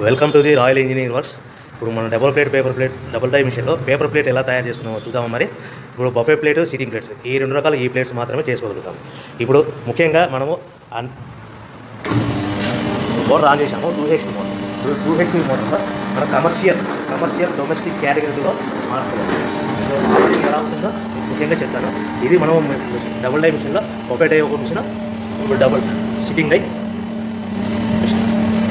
Welcome to the royal engineering works. ఇప్పుడు మనం paper plate double die మిషన్లో paper plate ఎలా తయారు చేసుకున్నామో చూద్దాము. మరి ఇప్పుడు బఫే ప్లేట్, సిట్టింగ్ ప్లేట్స్, ఈ రెండు రకాల ఈ ప్లేట్స్ మాత్రమే చేసుకోగలుగుతాం. ఇప్పుడు ముఖ్యంగా మనము మోటార్ ఆన్ చేసాము. 2HP motor. 2HP మోటార్లో మన కమర్షియల్ డొమెస్టిక్ కేటగిరీలో మార్చుకోవాలి. ఎలా ఉంటుందో ముఖ్యంగా చెప్తాను. ఇది మనం డబుల్ డై మిషన్లో బఫే డై ఒక మిషన్, ఇప్పుడు డబుల్ సిట్టింగ్ డై మిషన్.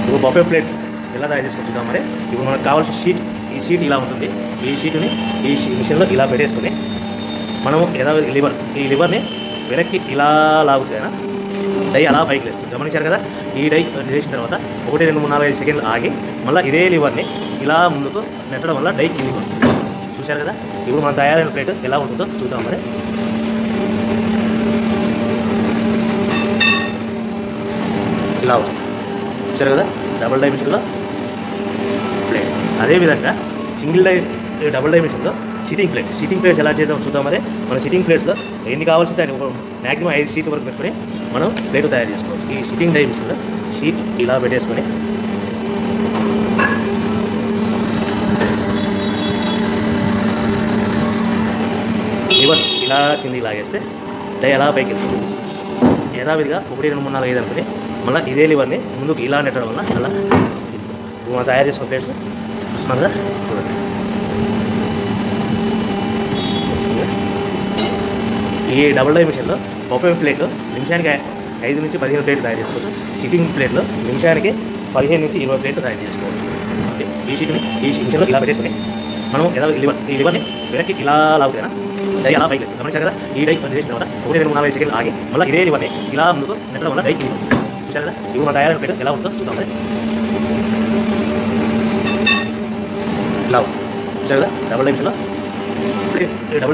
ఇప్పుడు బఫే ప్లేట్ ఎలా తయారు చేసుకుంటున్నాం. మరి ఇప్పుడు మనకు కావాల్సిన షీట్, ఈ షీట్ ఇలా ఉంటుంది. ఈ షీట్ని ఈ మిషన్లో ఇలా పెట్టేసుకొని మనము ఈ లివర్ని వెనక్కి ఇలా లాగుతాయినా డై అలా పైకి లేస్తుంది. గమనించారు కదా. ఈ డై వేసిన తర్వాత 1, 2, 3, 4, 5 సెకండ్లు ఆగి మళ్ళీ ఇదే లివర్ని ఇలా ముందుకు నెట్టడం వల్ల డై కిందికి వస్తుంది. చూశారు కదా. ఇప్పుడు మనం తయారైన ప్లేట్ ఎలా ఉంటుందో చూద్దాం. మరి ఇలా వస్తుంది. చూశారు కదా. డబుల్ డై మిషన్లో ప్లేట్. అదేవిధంగా డబుల్ డై మిషన్లో సిట్టింగ్ ప్లేట్స్ ఎలా చేద్దాం చూద్దాం. మరి మన సిట్టింగ్ ప్లేట్స్లో ఎన్ని కావాల్సింటే మ్యాక్సిమం 5 షీట్ వరకు పెట్టుకొని మనం ప్లేట్ తయారు చేసుకోవచ్చు. ఈ సిట్టింగ్ డై మిషన్లో షీట్ ఇలా పెట్టేసుకొని లివర్ ఇలా కిందికి లాగేస్తే డై ఎలా పైకి వెళ్తుంది. యథావిధిగా 1, 2, 3, 4, 5 అనుకుని మళ్ళీ ఇదే లివర్ని ముందుకు ఇలా నెట్టడం వల్ల అలా మనం తయారు చేసుకున్న ప్లేట్స్ మళ్ళీ చూడండి. ఈ డబుల్ డై మిషన్లో బఫే ప్లేట్లు నిమిషానికి 5 నుంచి 15 ప్లేట్లు తయారు చేసుకోవచ్చు. సిట్టింగ్ ప్లేట్లో నిమిషానికి 15 నుంచి 20 ప్లేట్లు తయారు చేసుకోవచ్చు. ఈ మిషన్లో ఇలా పెట్టేసుకొని మనం ఈ లివర్ని వెనక్కి ఇలా లాగుతాయినా డై అలా పైకి వేస్తుంది. గమనించారు కదా. ఈ డై వేసిన తర్వాత 1, 2, 3, 4, 5 సెకండ్లు ఆగి మళ్ళీ ఇదే లివర్ని ఇలా ముందుకు నెట్టడం వల్ల డై కిందికి వస్తుంది. చూశారు కదా. ఇప్పుడు మన తయారైన ప్లేట్ ఎలా ఉంటుందో చూద్దాం. ఇలా వస్తుంది. చూశారు కదా. డబుల్ డై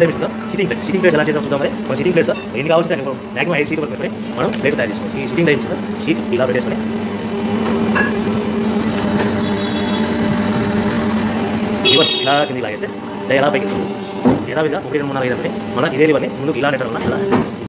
మిషన్లో సిట్టింగ్ ప్లేట్స్ ఎలా చేద్దాం చూద్దాం. మరి మన సిట్టింగ్ ప్లేట్స్ ఎన్ని కావాల్సింటే మ్యాక్సిమం 5 షీట్ వరకు పెట్టుకొని మనం ప్లేట్ తయారు చేసుకోవచ్చు. ఈ సిట్టింగ్ డై మిషన్లో షీట్ ఇలా పెట్టేసుకొని లివర్ ఇలా కిందికి లాగేస్తే డై ఎలా పైకి యథావిధిగా 1, 2, 3, 4, 5 అనుకుని మనం ఇదే లివర్ని ముందుకు ఇలా నెట్టడం వల్ల ఇలా